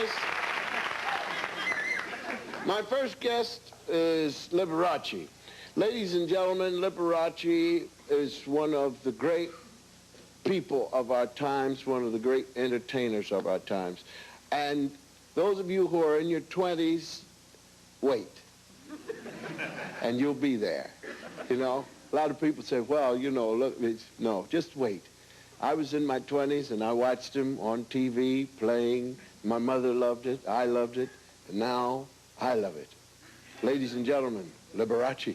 guest. My first guest is Liberace. Ladies and gentlemen, Liberace is one of the great people of our times, one of the great entertainers of our times. And those of you who are in your 20s, wait. And you'll be there. You know, a lot of people say, well, you know, look, no, just wait. I was in my 20s and I watched him on TV playing. My mother loved it, I loved it, and now I love it. Ladies and gentlemen, Liberace.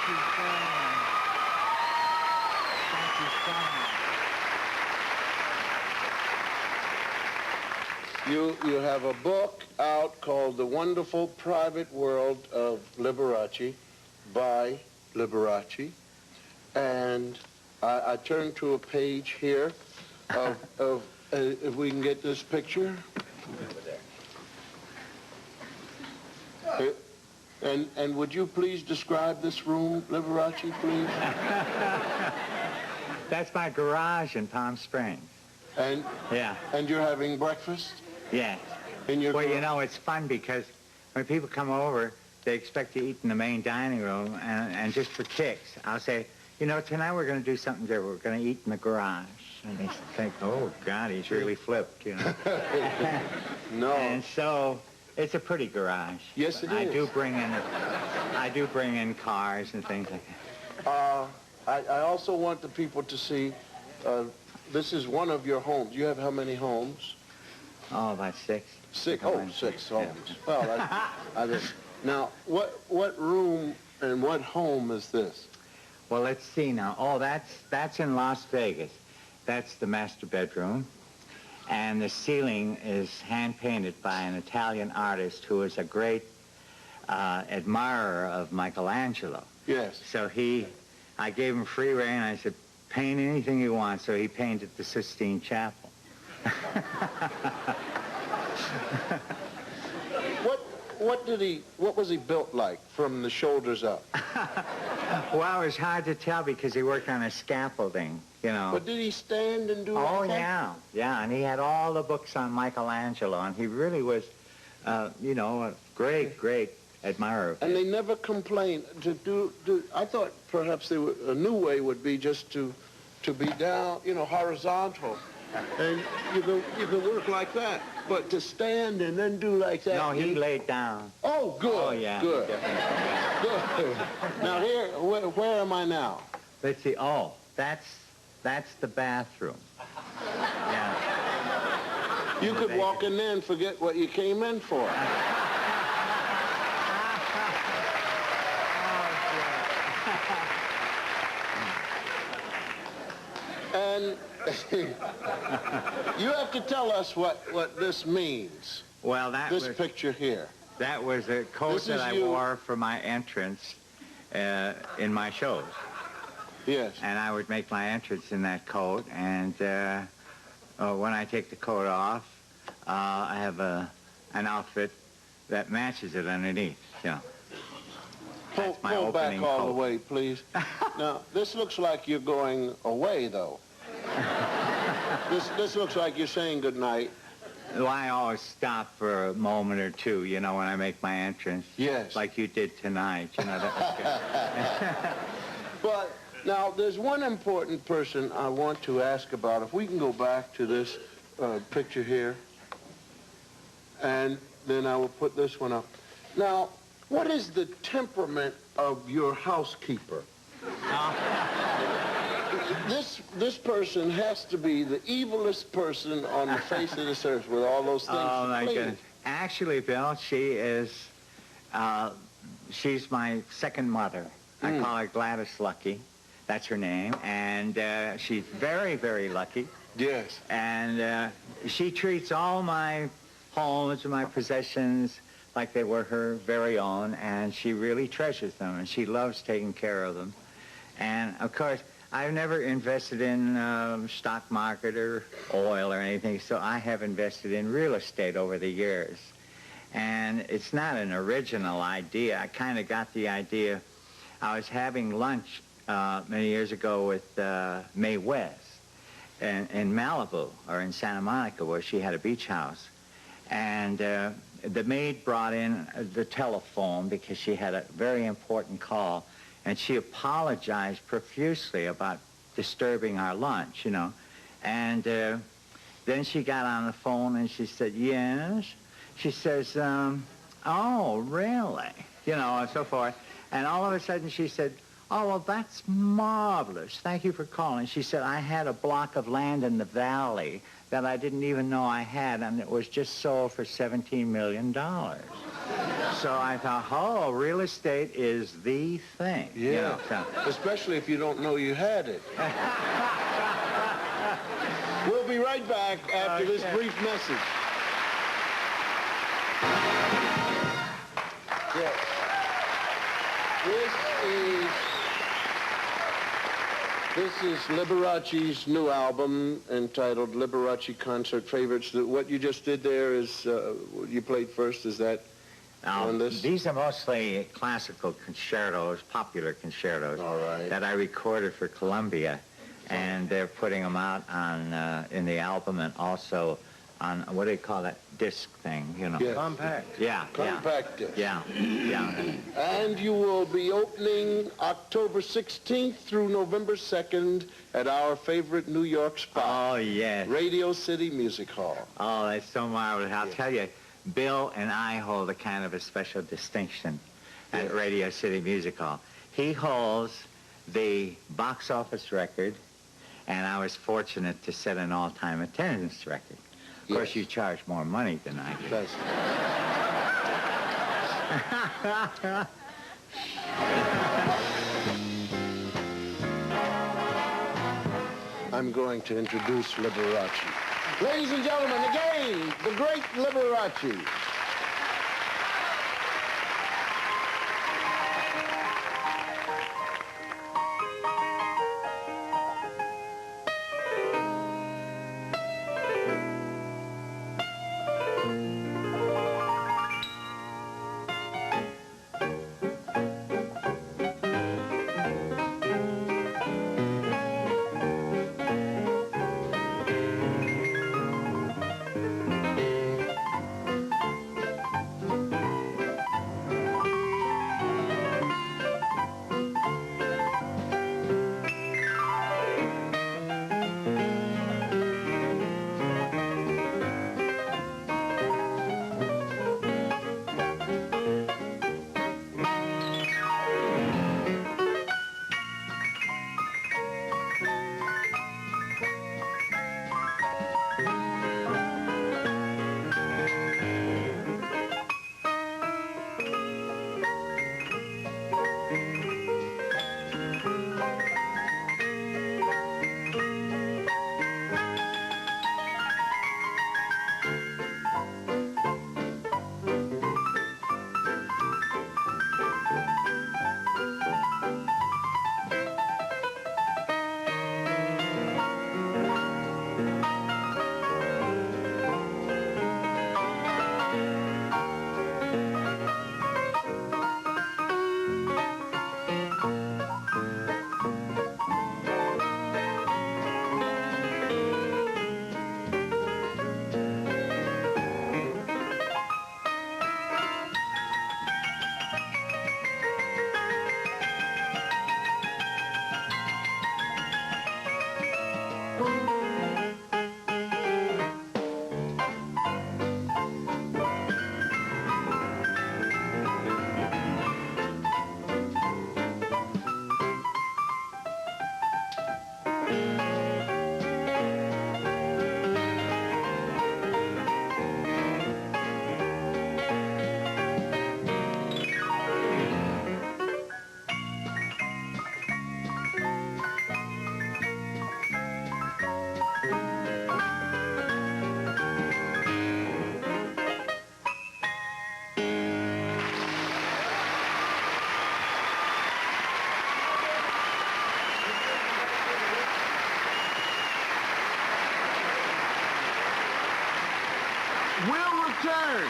you so much. Thank you so much. You have a book out called The Wonderful Private World of Liberace by Liberace. And I turn to a page here of if we can get this picture. And would you please describe this room, Liberace, please? That's my garage in Palm Springs. And yeah. And you're having breakfast? Yes. In your well, you know, it's fun because when people come over, they expect to eat in the main dining room, and just for kicks, I'll say, you know, tonight we're going to do something different. We're going to eat in the garage. And they think, oh, God, he's really flipped, you know. No. And so it's a pretty garage. Yes, it is. I do bring in cars and things like that. I also want the people to see, this is one of your homes. You have how many homes? Oh, about six. Six homes. Yeah. Well, now, what room and what home is this? Well, let's see now. Oh, that's in Las Vegas. That's the master bedroom. And the ceiling is hand-painted by an Italian artist who is a great admirer of Michelangelo. Yes. So I gave him free rein. I said, paint anything you want. So he painted the Sistine Chapel. What was he built like from the shoulders up? Well, it was hard to tell because he worked on a scaffolding, you know. But did he stand and do all that? Yeah. Yeah, and he had all the books on Michelangelo, and he really was, you know, a great admirer of And his. they never complained I thought perhaps a new way would be just to be down, you know, horizontal. And you can work like that. But to stand and then do like that. No, he laid down. Oh, good. Oh, yeah. Good. Good. Now here, where am I now? Let's see. Oh, that's the bathroom. Yeah. You could walk in there and forget what you came in for. And you have to tell us what this means. Well, this picture here. That was a coat that I wore for my entrance in my shows. Yes. And I would make my entrance in that coat, and when I take the coat off, I have an outfit that matches it underneath, you know. Pull back all the way, please. Now, this looks like you're going away, though. This looks like you're saying goodnight. Well, I always stop for a moment or two, you know, when I make my entrance. Yes. Like you did tonight, you know, that was good. But now, there's one important person I want to ask about. If we can go back to this picture here, and then I will put this one up. Now, what is the temperament of your housekeeper? This person has to be the evilest person on the face of this earth with all those things. Oh, my goodness. Actually, Bill, she's my second mother. I call her Gladys Lucky. That's her name. And she's very, very lucky. Yes. And she treats all my homes and my possessions like they were her very own, and she really treasures them, and she loves taking care of them. And, of course, I've never invested in stock market or oil or anything, so I have invested in real estate over the years. And it's not an original idea. I kind of got the idea. I was having lunch many years ago with Mae West in Malibu, or in Santa Monica, where she had a beach house. And the maid brought in the telephone because she had a very important call, and she apologized profusely about disturbing our lunch, you know. And then she got on the phone and she said, yes. She says, oh, really? You know, and so forth. And all of a sudden she said, oh, well, that's marvelous. Thank you for calling. She said, I had a block of land in the valley that I didn't even know I had, and it was just sold for $17 million. So I thought, oh, real estate is the thing. Yeah, You know, so. especially if you don't know you had it. We'll be right back after this brief message. Yes. This is Liberace's new album entitled Liberace Concert Favorites. What you just did there is, you played first, is that on this? These are mostly classical concertos, popular concertos, All right. that I recorded for Columbia, and they're putting them out on in the album and also on, what do you call that disc thing, you know? Yes. Compact. Yeah, Compact disc. yeah, yeah. And you will be opening October 16th through November 2nd at our favorite New York spot, Oh, yes. Radio City Music Hall. Oh, that's so marvelous. I'll tell you, Bill and I hold a kind of a special distinction at Radio City Music Hall. He holds the box office record, and I was fortunate to set an all-time attendance record. Of course, Yes. you charge more money than I do. That's I'm going to introduce Liberace. Ladies and gentlemen, again, the great Liberace. We'll return